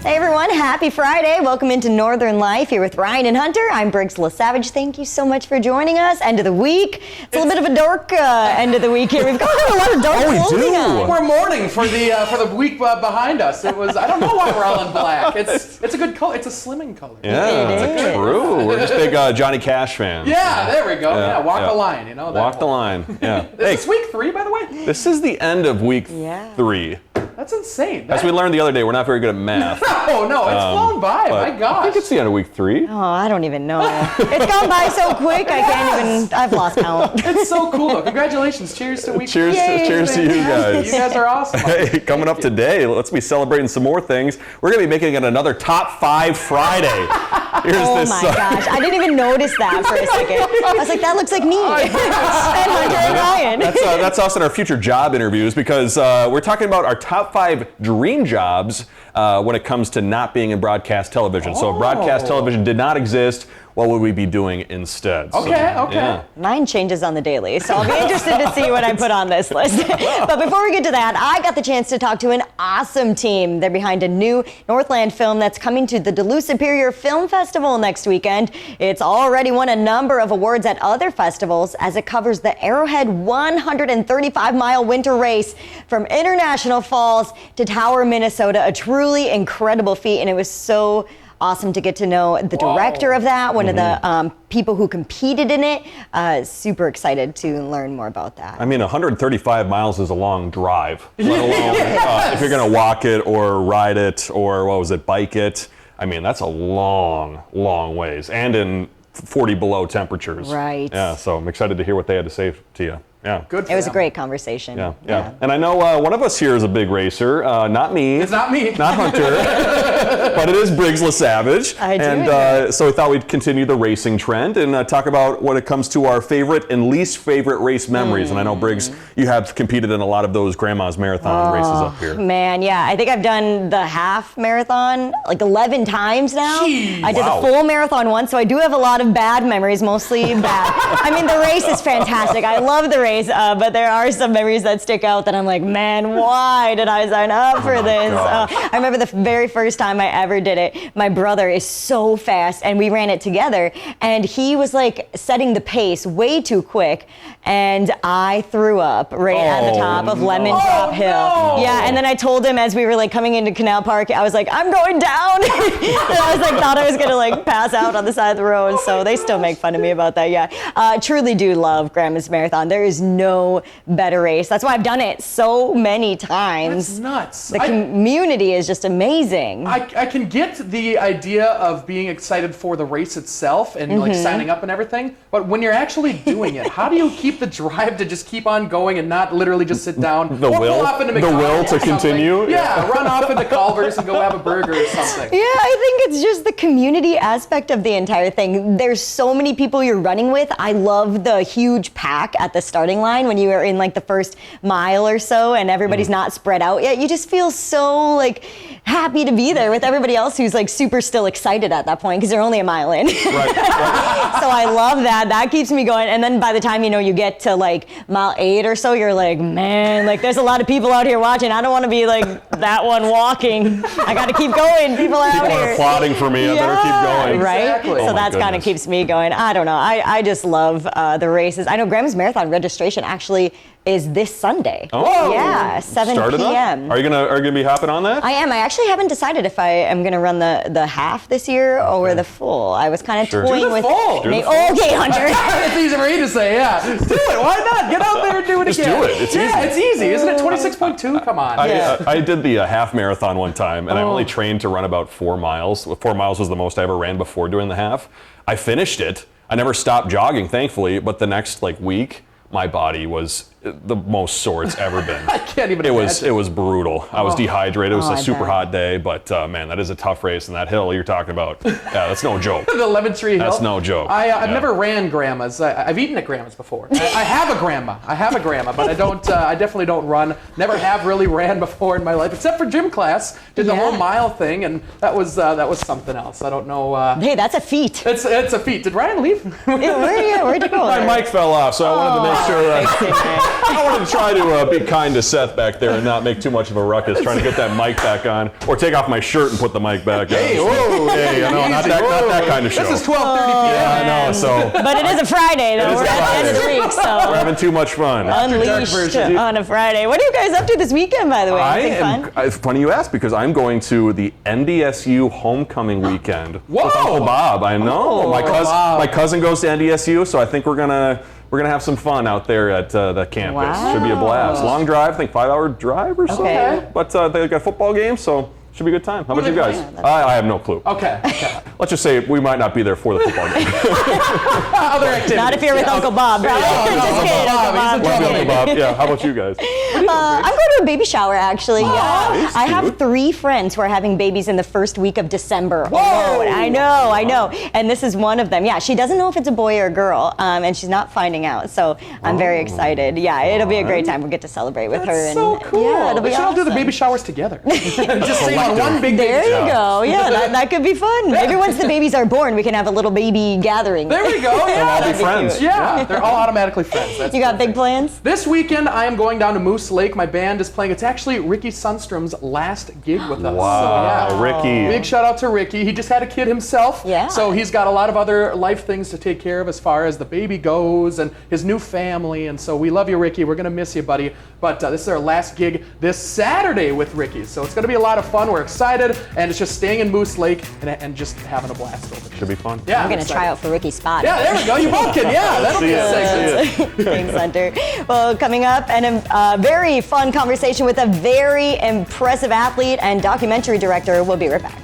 Hey everyone, happy Friday. Welcome into Northern Life here with Ryan and Hunter. I'm Briggs LaSavage. Thank you so much for joining us. End of the week. It's a little bit of a dark end of the week here. We've got a lot of dark clothing on. We're mourning for the week behind us. It was, I don't know why we're all in black. It's a good color. It's a slimming color. Yeah, it's true. We're just big Johnny Cash fans. Yeah, there we go. Yeah, walk the line, you know. Walk the line, yeah. Is this week 3, by the way? This is the end of week 3. That's insane. As we learned the other day, we're not very good at math. No, it's flown by. My gosh. I think it's the end of week 3. Oh, I don't even know. It's gone by so quick, I can't even, I've lost count. It's so cool, though. Congratulations. Cheers to week 3. Cheers to you guys. You guys are awesome. Hey, coming up today, let's be celebrating some more things. We're going to be making it another Top 5 Friday. Oh my gosh, I didn't even notice that for a second. I was like, that looks like me. And Hunter and Ryan. That's us in our future job interviews, because we're talking about our top 5 dream jobs when it comes to not being in broadcast television. So if broadcast television did not exist, what would we be doing instead? Okay. Yeah. Mine changes on the daily, so I'll be interested to see what I put on this list. But before we get to that, I got the chance to talk to an awesome team. They're behind a new Northland film that's coming to the Duluth Superior Film Festival next weekend. It's already won a number of awards at other festivals as it covers the Arrowhead 135-mile winter race from International Falls to Tower, Minnesota. A truly incredible feat, and it was so awesome to get to know the director of that, one of the people who competed in it. Super excited to learn more about that. I mean, 135 miles is a long drive, let alone if you're going to walk it or ride it or, bike it. I mean, that's a long, long ways, and in 40 below temperatures. Right. Yeah, so I'm excited to hear what they had to say to you. Yeah. Good. It was a great conversation. Yeah. And I know one of us here is a big racer. Not me. It's not me. Not Hunter. But it is Briggs LaSavage. I do. And so we thought we'd continue the racing trend and talk about when it comes to our favorite and least favorite race memories. And I know, Briggs, you have competed in a lot of those Grandma's Marathon races up here. Man, yeah. I think I've done the half marathon like 11 times now. Jeez. I did the full marathon once, so I do have a lot of bad memories, mostly bad. I mean, the race is fantastic. I love the race, but there are some memories that stick out that I'm like, man, why did I sign up for this? I remember the very first time I ever did it. My brother is so fast, and we ran it together, and he was like setting the pace way too quick, and I threw up right at the top of Lemon Drop Hill. No. Yeah, and then I told him as we were like coming into Canal Park, I was like, I'm going down. And I was like, thought I was gonna like pass out on the side of the road. So they still make fun of me about that. Yeah, truly do love Grandma's Marathon. There is no better race. That's why I've done it so many times. That's nuts. The community is just amazing. I can get the idea of being excited for the race itself and like signing up and everything, but when you're actually doing it, how do you keep the drive to just keep on going and not literally just sit down The or will pull off into McDonald's to or something? continue? Yeah, run off into Culver's and go have a burger or something. Yeah, I think it's just the community aspect of the entire thing. There's so many people you're running with. I love the huge pack at the starting line when you are in like the first mile or so and everybody's not spread out yet. You just feel so like happy to be there with everybody else who's like super still excited at that point because they're only a mile in. Right. So I love that. That keeps me going. And then by the time, you get to like mile 8 or so, you're like, man, like there's a lot of people out here watching. I don't want to be like that one walking. I got to keep going. People are out here. People are applauding for me. I better keep going. Right? Exactly. So Oh that's kind of keeps me going. I don't know. I just love the races. I know Grandma's Marathon registration actually is this Sunday. Oh. Yeah, 7 p.m. Are you gonna be hopping on that? I am. I actually haven't decided if I am going to run the half this year or the full. I was kind of toying Do the with. full. Okay, Hunter. It's easy for me to say, yeah. Do it. Why not? Get out there and do it Just again. do it. It's easy. It's easy. Isn't it 26.2? Come on. I did the half marathon one time, and I only trained to run about 4 miles. 4 miles was the most I ever ran before doing the half. I finished it. I never stopped jogging, thankfully, but the next week, my body was the most sore it's ever been. I can't even imagine. It was brutal. I was dehydrated. It was a I super bet. hot day, but man, that is a tough race, and that hill you're talking about, yeah, that's no joke. The Lemon Tree Hill. That's no joke. I've never ran Grandma's. I've eaten at Grandma's before. I have a grandma. But I don't. I definitely don't run. Never have really ran before in my life, except for gym class. Did the whole mile thing, and that was something else. I don't know. Hey, that's a feat. It's a feat. Did Ryan leave? Where'd you go? My mic fell off, so I wanted to make sure I wanted to try to be kind to Seth back there and not make too much of a ruckus trying to get that mic back on, or take off my shirt and put the mic back on. Hey, whoa, hey, I know, not that kind of show. This is 12:30 p.m. Yeah, I know. So But it is a Friday, though. We're at the end of the week, we're so having too much fun. unleashed on a Friday. What are you guys up to this weekend, by the way? Anything fun? It's funny you ask, because I'm going to the NDSU homecoming weekend with Uncle Bob. I know. My cousin goes to NDSU, so I think we're gonna have some fun out there at the campus. Wow. Should be a blast. Long drive, I think 5-hour drive or so. Okay. But they got a football game, so should be a good time. How about you guys? I have no clue. Okay. Let's just say we might not be there for the football game. Other activities. Not if you're with Uncle Bob, right? Just kidding, Uncle Bob. Love you, Uncle Bob. Yeah. How about you guys? I'm going to a baby shower, actually. Nice, I have dude. 3 friends who are having babies in the first week of December. Whoa! I know. And this is one of them. Yeah, she doesn't know if it's a boy or a girl, and she's not finding out. So I'm very excited. Yeah, it'll be a great time. We'll get to celebrate with her. That's so cool. Yeah, it'll be We should all do the awesome. baby showers together. Just sing on one big There baby shower. you go. Yeah, that could be fun. Maybe once the babies are born, we can have a little baby gathering. There we go. We'll all be friends. Yeah, they're all automatically friends. That's You got big perfect. plans? This weekend, I am going down to Moose Lake. My band is playing. It's actually Ricky Sundstrom's last gig with us. Wow, So, yeah. Ricky. Big shout out to Ricky. He just had a kid himself. Yeah. So he's got a lot of other life things to take care of as far as the baby goes and his new family. And so we love you, Ricky. We're going to miss you, buddy. But this is our last gig this Saturday with Ricky. So it's going to be a lot of fun. We're excited. And it's just staying in Moose Lake and just having a blast over there. Should be fun. Yeah, I'm going to try out for Ricky's spot. Yeah, there we go. You both can. Yeah, that'll be a segment. Thanks, Hunter. Well, coming up, a very fun conversation with a very impressive athlete and documentary director. We'll be right back.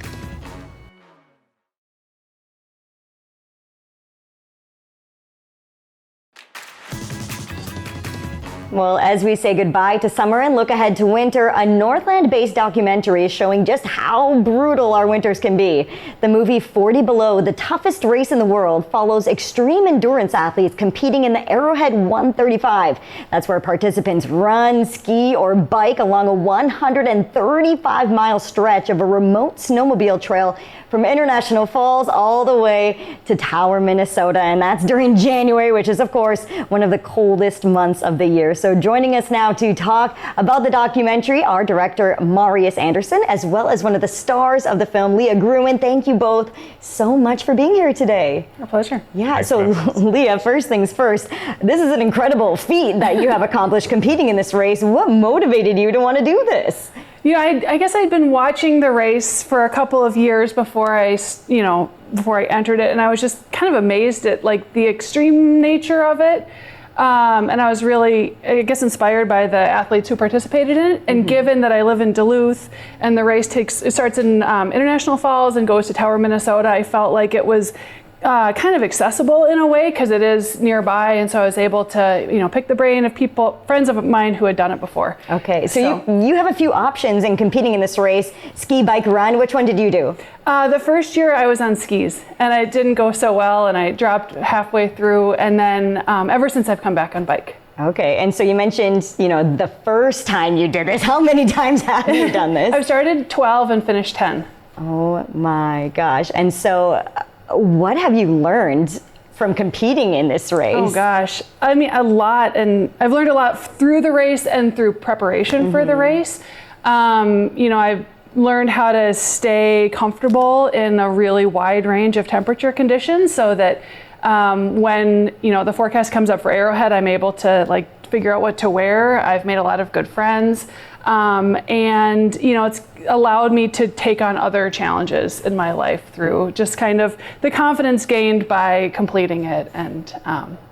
Well, as we say goodbye to summer and look ahead to winter, a Northland-based documentary is showing just how brutal our winters can be. The movie 40 Below, the toughest race in the world, follows extreme endurance athletes competing in the Arrowhead 135. That's where participants run, ski, or bike along a 135-mile stretch of a remote snowmobile trail from International Falls all the way to Tower, Minnesota. And that's during January, which is, of course, one of the coldest months of the year. So joining us now to talk about the documentary are director Marius Anderson, as well as one of the stars of the film, Leah Gruen. Thank you both so much for being here today. Our pleasure. Yeah, so Leah, first things first, this is an incredible feat that you have accomplished competing in this race. What motivated you to want to do this? You know, I guess I'd been watching the race for a couple of years before I entered it, and I was just kind of amazed at like the extreme nature of it. And I was really, I guess, inspired by the athletes who participated in it. And given that I live in Duluth and the race starts in International Falls and goes to Tower, Minnesota, I felt like it was kind of accessible in a way because it is nearby, and so I was able to, pick the brain of friends of mine who had done it before. Okay, so you have a few options in competing in this race: ski, bike, run. Which one did you do? The first year I was on skis, and it didn't go so well, and I dropped halfway through, and then ever since I've come back on bike. Okay, and so you mentioned, the first time you did this. How many times have you done this? I've started 12 and finished 10. Oh my gosh. And so what have you learned from competing in this race? Oh gosh, I mean a lot, and I've learned a lot through the race and through preparation for the race. I've learned how to stay comfortable in a really wide range of temperature conditions so that when the forecast comes up for Arrowhead, I'm able to figure out what to wear. I've made a lot of good friends, and it's allowed me to take on other challenges in my life through just kind of the confidence gained by completing it and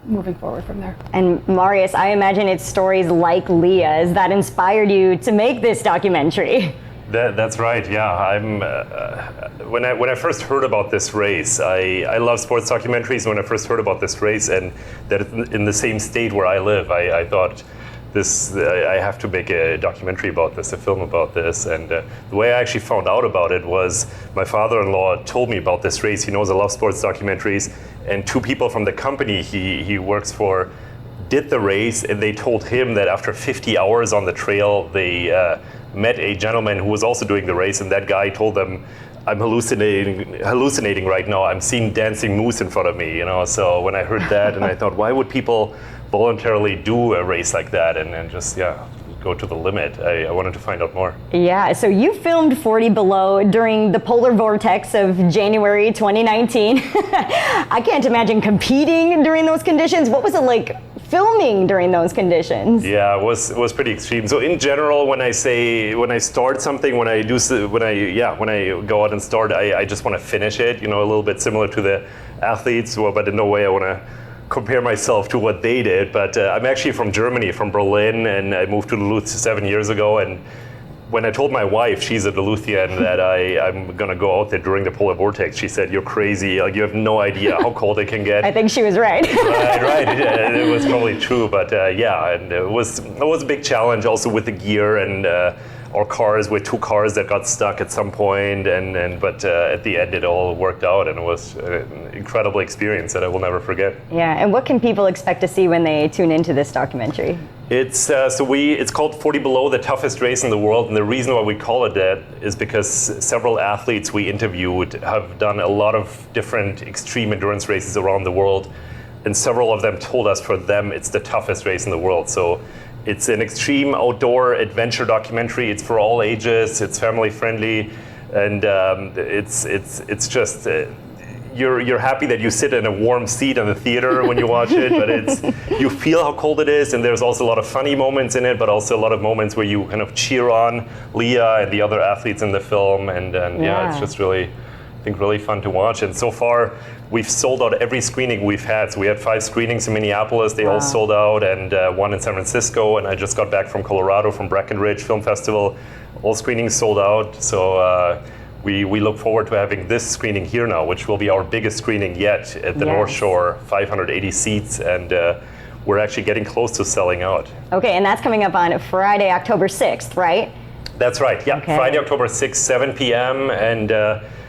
moving forward from there. And Marius, I imagine it's stories like Leah's that inspired you to make this documentary. That's right. Yeah, I'm. When I first heard about this race, I love sports documentaries. When I first heard about this race and that it's in the same state where I live, I thought I have to make a documentary about this, a film about this. And the way I actually found out about it was my father-in-law told me about this race. He knows I love sports documentaries, and 2 people from the company he works for did the race, and they told him that after 50 hours on the trail, they met a gentleman who was also doing the race, and that guy told them, I'm hallucinating right now. I'm seeing dancing moose in front of me, you know. So when I heard that, and I thought, why would people voluntarily do a race like that and just go to the limit? I wanted to find out more. Yeah, so you filmed 40 Below during the polar vortex of January 2019. I can't imagine competing during those conditions. What was it like filming during those conditions? Yeah, it was pretty extreme. So in general, when I start something, when I go out and start, I just want to finish it. You know, a little bit similar to the athletes, but in no way I want to compare myself to what they did. But I'm actually from Germany, from Berlin, and I moved to Duluth 7 years ago. And when I told my wife, she's a Duluthian, that I'm going to go out there during the polar vortex, she said, you're crazy. Like, you have no idea how cold it can get. I think she was right. Right. It was probably true. But and it was a big challenge also with the gear and our cars, with 2 cars that got stuck at some point. But at the end, it all worked out, and it was an incredible experience that I will never forget. Yeah, and what can people expect to see when they tune into this documentary? It's called 40 Below, the toughest race in the world, and the reason why we call it that is because several athletes we interviewed have done a lot of different extreme endurance races around the world, and several of them told us for them it's the toughest race in the world. So it's an extreme outdoor adventure documentary. It's for all ages. It's family friendly, and it's just. You're happy that you sit in a warm seat in the theater when you watch it, but you feel how cold it is, and there's also a lot of funny moments in it, but also a lot of moments where you kind of cheer on Leah and the other athletes in the film, and it's just really, I think, really fun to watch. And so far, we've sold out every screening we've had. So we had 5 screenings in Minneapolis, they all sold out, and 1 in San Francisco, and I just got back from Colorado, from Breckenridge Film Festival. All screenings sold out. So we look forward to having this screening here now, which will be our biggest screening yet at the North Shore, 580 seats, and we're actually getting close to selling out. Okay, and that's coming up on Friday, October 6th, right? That's right, yeah. Okay. Friday, October 6th, 7 p.m. And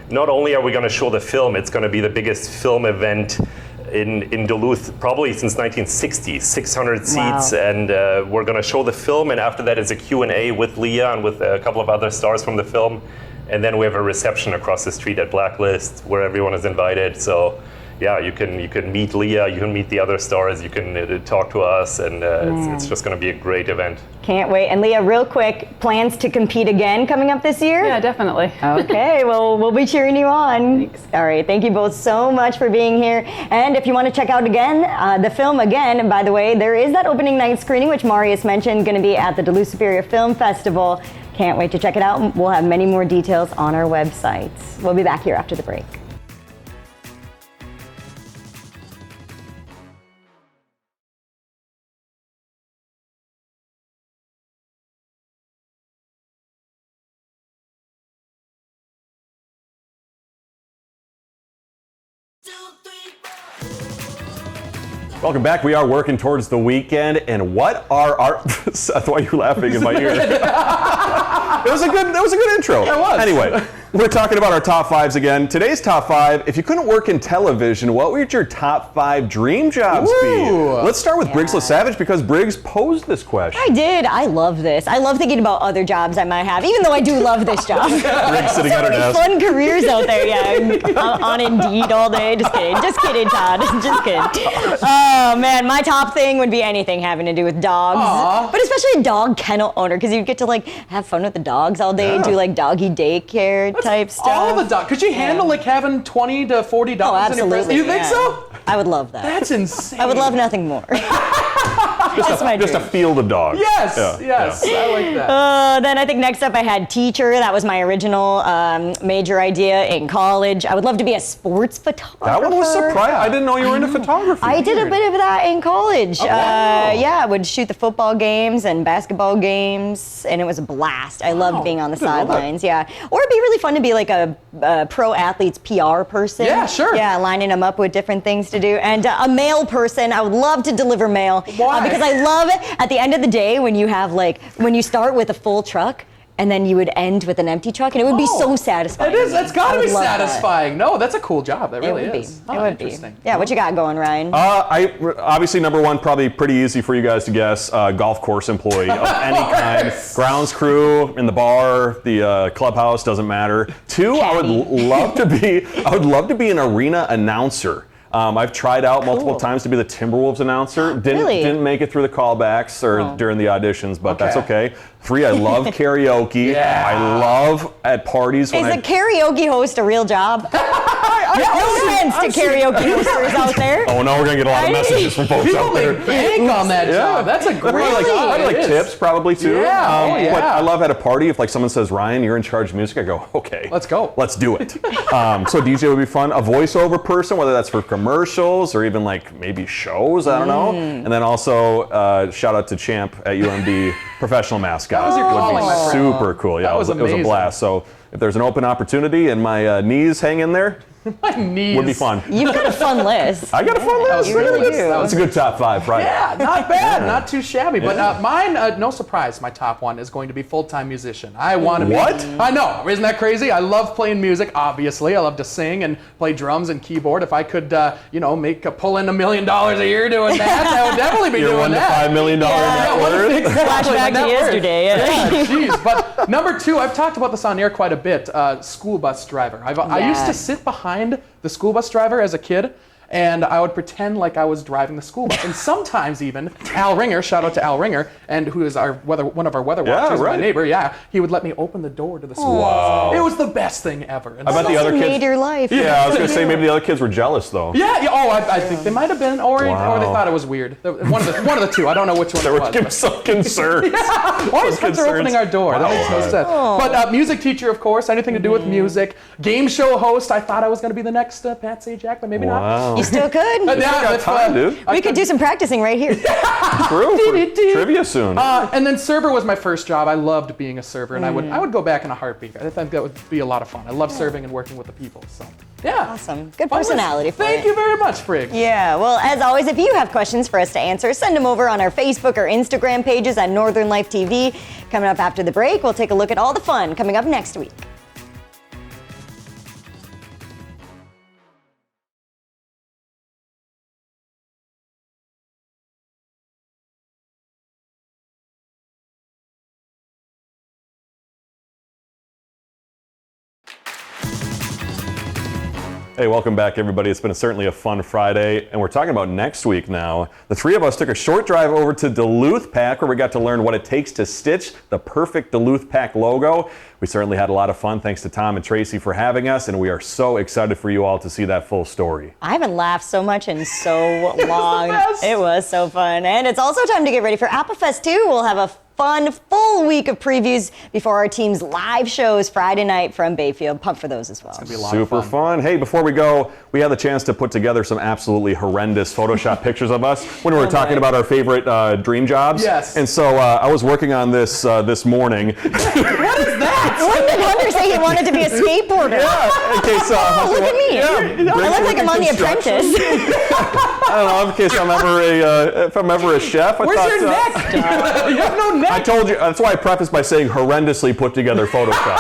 not only are we going to show the film, it's going to be the biggest film event in Duluth probably since 1960, 600 seats, and we're going to show the film, and after that is a Q&A with Leah and with a couple of other stars from the film. And then we have a reception across the street at Blacklist where everyone is invited. So yeah, you can meet Leah, you can meet the other stars, you can talk to us, and it's just going to be a great event. Can't wait. And Leah, real quick, plans to compete again coming up this year? Yeah, definitely. Okay, well, we'll be cheering you on. Thanks. All right, thank you both so much for being here. And if you want to check out again, the film again, by the way, there is that opening night screening, which Marius mentioned, going to be at the Duluth Superior Film Festival. Can't wait to check it out. We'll have many more details on our website. We'll be back here after the break. Welcome back. We are working towards the weekend, and what are our Seth, why are you laughing in my ear? That was a good intro. It was. Anyway, we're talking about our top 5s again. Today's top 5, if you couldn't work in television, what would your top 5 dream jobs be? Let's start with Briggs LaSavage, because Briggs posed this question. I did. I love this. I love thinking about other jobs I might have, even though I do love this job. Briggs sitting at her desk. Fun careers out there, yeah. on Indeed all day. Just kidding. Just kidding, Todd. Just kidding. Oh, man. My top thing would be anything having to do with dogs. Aww. But especially a dog kennel owner, because you get to, like, have fun with the dogs all day, do, like, doggy daycare type stuff. All the dogs. Could you handle, like, having 20 to 40 dogs in your presence? You think so? I would love that. That's insane. I would love nothing more. Just a field of dogs. Yes, yes, I like that. Then I think next up I had teacher. That was my original major idea in college. I would love to be a sports photographer. That one was surprising. I didn't know you were into photography. I did a bit of that in college. Oh, wow. Yeah, I would shoot the football games and basketball games, and it was a blast. I loved being on the sidelines, yeah. Or it'd be really fun to be like a pro athlete's PR person. Yeah, sure. Yeah, lining them up with different things to do. And a mail person, I would love to deliver mail. Why? Because I love it at the end of the day when you have when you start with a full truck and then you would end with an empty truck, and it would be so satisfying. It is. That's got to I be would love that. satisfying. No, that's a cool job. That It really would be. is. It Oh, would be. interesting. Yeah, what you got going, Ryan? Obviously, number one, probably pretty easy for you guys to guess. Golf course employee of any kind, grounds crew in the bar, the clubhouse, doesn't matter. Two, I would love to be. I would love to be an arena announcer. I've tried out multiple times to be the Timberwolves announcer. Didn't make it through the callbacks or during the auditions, but that's okay. Three, I love karaoke. Yeah. I love at parties when Is a karaoke host a real job? No offense to karaoke hosters out there. Oh no, we're gonna get a lot of messages from folks People out there. make bank on that job. That's a great job. I'd like It is. tips probably too. Yeah, But I love at a party if like someone says, Ryan, you're in charge of music, I go, okay. Let's go. Let's do it. So DJ would be fun. A voiceover person, whether that's for commercials or even like maybe shows, I don't know. And then also shout out to Champ at UMD, professional mascot. That was your calling, my friend. Super cool. Yeah, That was it was a amazing. blast. So if there's an open opportunity and my knees hang in there, My knees. would be fun. You've got a fun list. I got a fun list. You really do. That's a good top five, right? Yeah, not bad, not too shabby. But mine, no surprise, my top one is going to be full-time musician. I want to be. What? I know, isn't that crazy? I love playing music, obviously. I love to sing and play drums and keyboard. If I could, pull in $1 million a year doing that, I would definitely be Your doing $1 to that. $5 million net worth. Flashback to yesterday. Yeah, jeez. But number two, I've talked about this on air quite a bit. School bus driver. I used to sit behind the school bus driver as a kid, and I would pretend like I was driving the school bus. And sometimes even Al Ringer, shout out to Al Ringer, and who is one of our weather watchers, my neighbor. Yeah, he would let me open the door to the school bus. It was the best thing ever. And I bet the other Made kids. your life. Yeah, I was gonna say maybe the other kids were jealous though. Yeah. Oh, I think they might have been, or they thought it was weird. One of the two. I don't know which one They it were was. getting so concerned. Why is Spencer opening our door? That makes no sense. But music teacher, of course, anything to do with music. Game show host. I thought I was going to be the next Pat Sajak, but maybe not. Wow. You still could. got time, dude. We could do some practicing right here. True. For trivia soon. And then server was my first job. I loved being a server, and I would go back in a heartbeat. I think that would be a lot of fun. I love serving and working with the people. So yeah. Awesome. Good Fun list. personality for Thank you very much, Frigg. Yeah, well, as always, if you have questions for us to answer, send them over on our Facebook or Instagram pages at Northern Life TV. Coming up after the break, we'll take a look at all the fun coming up next week. Hey, welcome back, everybody. It's been certainly a fun Friday, and we're talking about next week now. The three of us took a short drive over to Duluth Pack, where we got to learn what it takes to stitch the perfect Duluth Pack logo. We certainly had a lot of fun. Thanks to Tom and Tracy for having us, and we are so excited for you all to see that full story. I haven't laughed so much in so long. best. It was so fun. And it's also time to get ready for AppleFest 2. We'll have a fun full week of previews before our team's live shows Friday night from Bayfield. Pump for those as well. Be a lot Super of fun. fun. Hey, before we go, we had the chance to put together some absolutely horrendous Photoshop pictures of us when we were talking about our favorite dream jobs. Yes. And so I was working on this this morning. What is that? When did Hunter say he wanted to be a skateboarder? In case, Oh, look at me. I look like I'm on The Apprentice. I don't know, in case I'm ever a chef. Where's your neck? You have no neck. I told you, that's why I prefaced by saying horrendously put together Photoshop.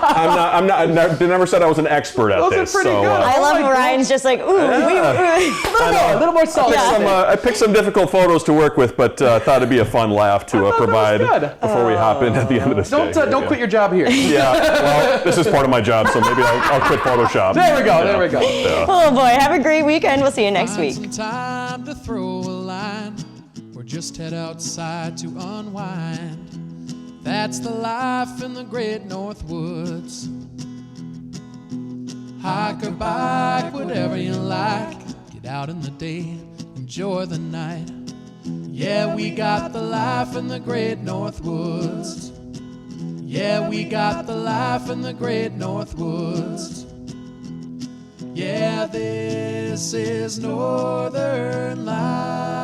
I never said I was an expert at Those are this. pretty good. I love my Ryan's just like, ooh, A little more salt. I picked some difficult photos to work with, but thought it'd be a fun laugh to provide good. before we hop in at the end of this day. Don't quit your job here. Yeah, well, this is part of my job, so maybe I'll quit Photoshop. There we go. There we go. Yeah. Oh boy, have a great weekend. We'll see you next week. Some time to throw a line, or just head outside to unwind. That's the life in the great North Woods. Hike or bike, whatever you like. Get out in the day, enjoy the night. Yeah, we got the life in the great North Woods. Yeah, we got the life in the great North Woods. Yeah, this is Northern Life.